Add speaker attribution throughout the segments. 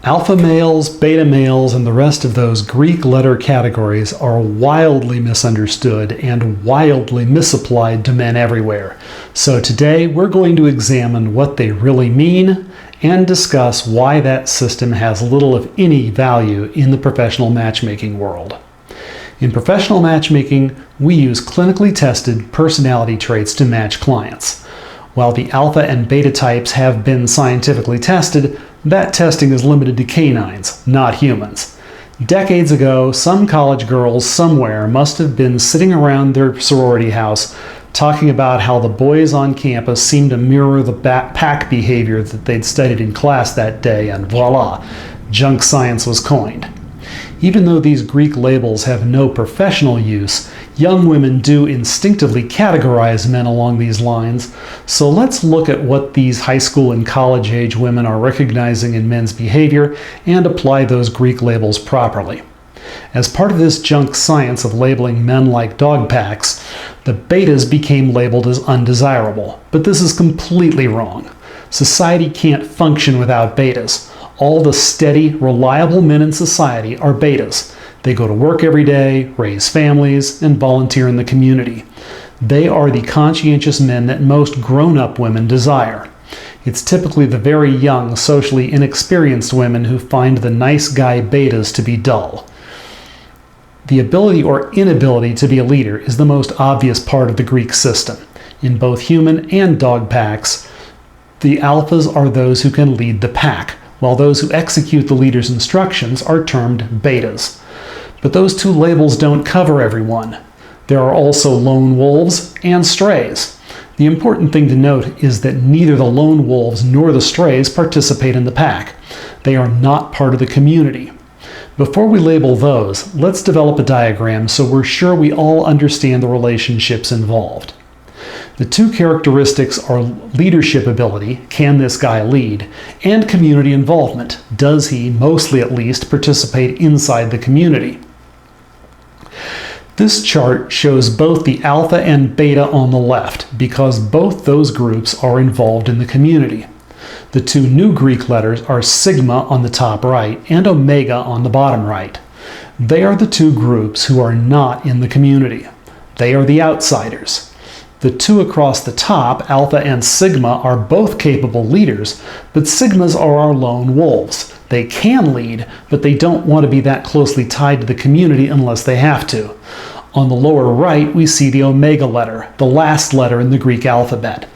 Speaker 1: Alpha males, beta males, and the rest of those Greek letter categories are wildly misunderstood and wildly misapplied to men everywhere. So today we're going to examine what they really mean and discuss why that system has little if any value in the professional matchmaking world. In professional matchmaking, we use clinically tested personality traits to match clients. While the alpha and beta types have been scientifically tested, that testing is limited to canines, not humans. Decades ago, some college girls somewhere must have been sitting around their sorority house talking about how the boys on campus seemed to mirror the pack behavior that they'd studied in class that day, and voila, junk science was coined. Even though these Greek labels have no professional use, young women do instinctively categorize men along these lines, so let's look at what these high school and college age women are recognizing in men's behavior and apply those Greek labels properly. As part of this junk science of labeling men like dog packs, the betas became labeled as undesirable, but this is completely wrong. Society can't function without betas. All the steady, reliable men in society are betas. They go to work every day, raise families, and volunteer in the community. They are the conscientious men that most grown-up women desire. It's typically the very young, socially inexperienced women who find the nice guy betas to be dull. The ability or inability to be a leader is the most obvious part of the Greek system. In both human and dog packs, the alphas are those who can lead the pack, while those who execute the leader's instructions are termed betas. But those two labels don't cover everyone. There are also lone wolves and strays. The important thing to note is that neither the lone wolves nor the strays participate in the pack. They are not part of the community. Before we label those, let's develop a diagram so we're sure we all understand the relationships involved. The two characteristics are leadership ability, can this guy lead, and community involvement, does he, mostly at least, participate inside the community. This chart shows both the alpha and beta on the left, because both those groups are involved in the community. The two new Greek letters are sigma on the top right and omega on the bottom right. They are the two groups who are not in the community. They are the outsiders. The two across the top, alpha and sigma, are both capable leaders, but sigmas are our lone wolves. They can lead, but they don't want to be that closely tied to the community unless they have to. On the lower right, we see the omega letter, the last letter in the Greek alphabet.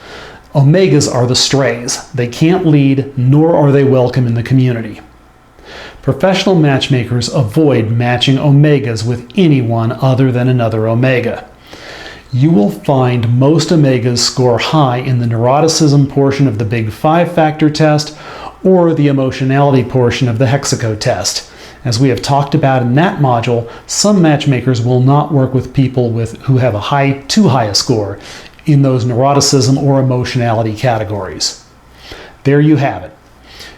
Speaker 1: Omegas are the strays. They can't lead, nor are they welcome in the community. Professional matchmakers avoid matching omegas with anyone other than another omega. You will find most omegas score high in the neuroticism portion of the Big Five-factor test or the emotionality portion of the Hexaco test. As we have talked about in that module, some matchmakers will not work with people who have too high a score in those neuroticism or emotionality categories. There you have it.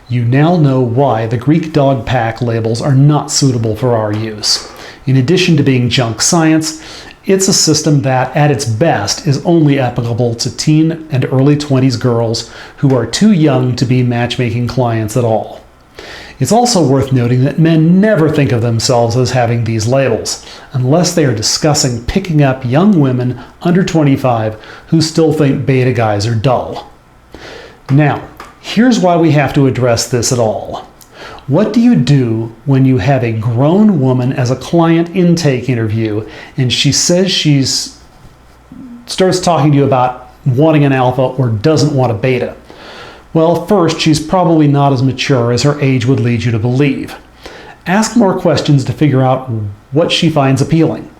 Speaker 1: You now know why the Greek dog pack labels are not suitable for our use. In addition to being junk science, it's a system that, at its best, is only applicable to teen and early 20s girls who are too young to be matchmaking clients at all. It's also worth noting that men never think of themselves as having these labels, unless they are discussing picking up young women under 25 who still think beta guys are dull. Now, here's why we have to address this at all. What do you do when you have a grown woman as a client intake interview and she says starts talking to you about wanting an alpha or doesn't want a beta? Well, first, she's probably not as mature as her age would lead you to believe. Ask more questions to figure out what she finds appealing.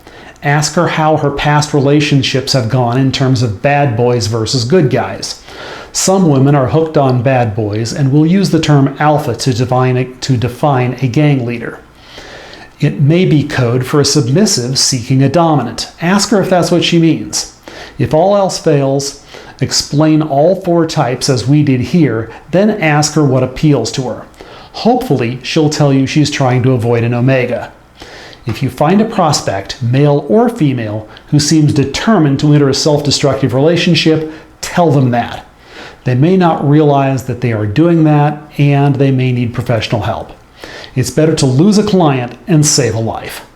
Speaker 1: Ask her how her past relationships have gone in terms of bad boys versus good guys. Some women are hooked on bad boys and will use the term alpha to define a gang leader. It may be code for a submissive seeking a dominant. Ask her if that's what she means. If all else fails, explain all four types as we did here, then ask her what appeals to her. Hopefully, she'll tell you she's trying to avoid an omega. If you find a prospect, male or female, who seems determined to enter a self-destructive relationship, tell them that. They may not realize that they are doing that, and they may need professional help. It's better to lose a client and save a life.